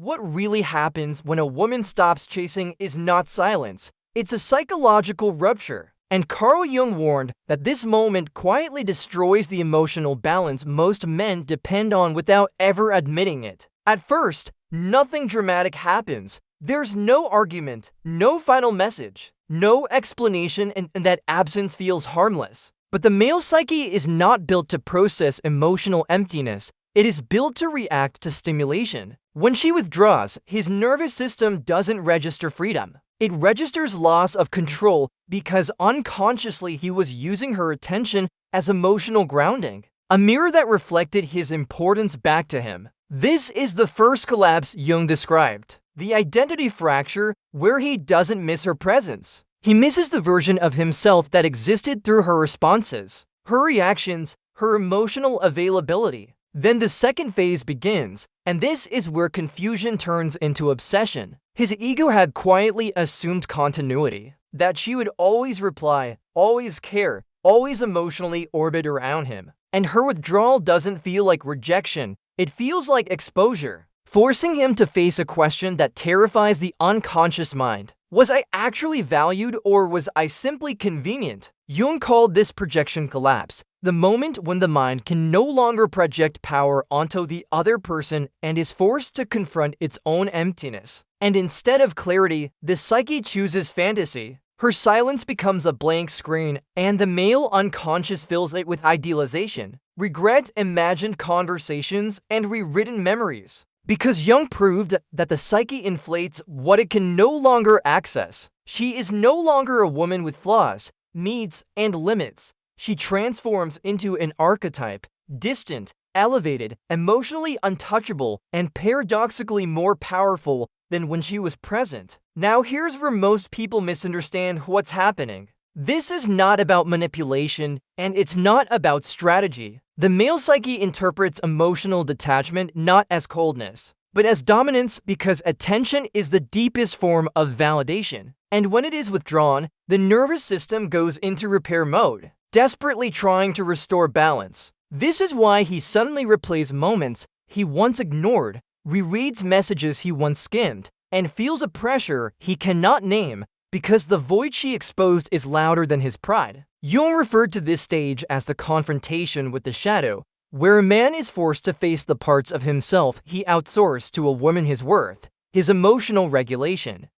What really happens when a woman stops chasing is not silence, it's a psychological rupture. And Carl Jung warned that this moment quietly destroys the emotional balance most men depend on without ever admitting it. At first, nothing dramatic happens. There's no argument, no final message, no explanation, and that absence feels harmless. But the male psyche is not built to process emotional emptiness. It is built to react to stimulation. When she withdraws, his nervous system doesn't register freedom. It registers loss of control because unconsciously he was using her attention as emotional grounding, a mirror that reflected his importance back to him. This is the first collapse Jung described, the identity fracture where he doesn't miss her presence. He misses the version of himself that existed through her responses, her reactions, her emotional availability. Then the second phase begins, and this is where confusion turns into obsession. His ego had quietly assumed continuity, that she would always reply, always care, always emotionally orbit around him. And her withdrawal doesn't feel like rejection, it feels like exposure, forcing him to face a question that terrifies the unconscious mind. Was I actually valued, or was I simply convenient? Jung called this projection collapse, the moment when the mind can no longer project power onto the other person and is forced to confront its own emptiness. And instead of clarity, the psyche chooses fantasy. Her silence becomes a blank screen, and the male unconscious fills it with idealization, regret, imagined conversations, and rewritten memories. Because Jung proved that the psyche inflates what it can no longer access. She is no longer a woman with flaws, needs, and limits. She transforms into an archetype, distant, elevated, emotionally untouchable, and paradoxically more powerful than when she was present. Now here's where most people misunderstand what's happening. This is not about manipulation, and it's not about strategy. The male psyche interprets emotional detachment not as coldness, but as dominance, because attention is the deepest form of validation. And when it is withdrawn, the nervous system goes into repair mode, desperately trying to restore balance. This is why he suddenly replays moments he once ignored, rereads messages he once skimmed, and feels a pressure he cannot name because the void she exposed is louder than his pride. Jung referred to this stage as the confrontation with the shadow, where a man is forced to face the parts of himself he outsourced to a woman: his worth, his emotional regulation,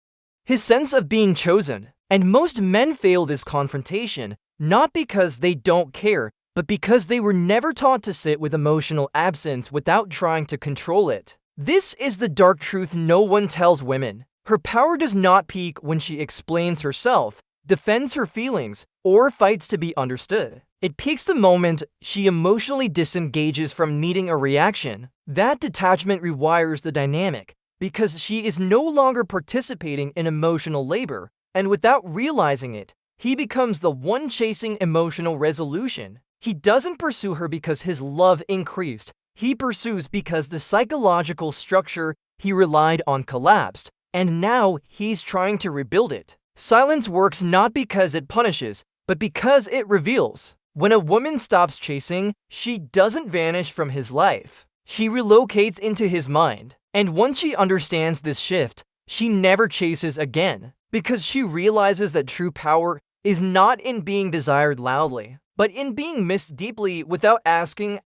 his sense of being chosen. And most men fail this confrontation, not because they don't care, but because they were never taught to sit with emotional absence without trying to control it. This is the dark truth no one tells women. Her power does not peak when she explains herself, defends her feelings, or fights to be understood. It peaks the moment she emotionally disengages from needing a reaction. That detachment rewires the dynamic, because she is no longer participating in emotional labor, and without realizing it, he becomes the one chasing emotional resolution. He doesn't pursue her because his love increased. He pursues because the psychological structure he relied on collapsed, and now he's trying to rebuild it. Silence works not because it punishes, but because it reveals. When a woman stops chasing, she doesn't vanish from his life. She relocates into his mind. And once she understands this shift, she never chases again, because she realizes that true power is not in being desired loudly, but in being missed deeply without asking,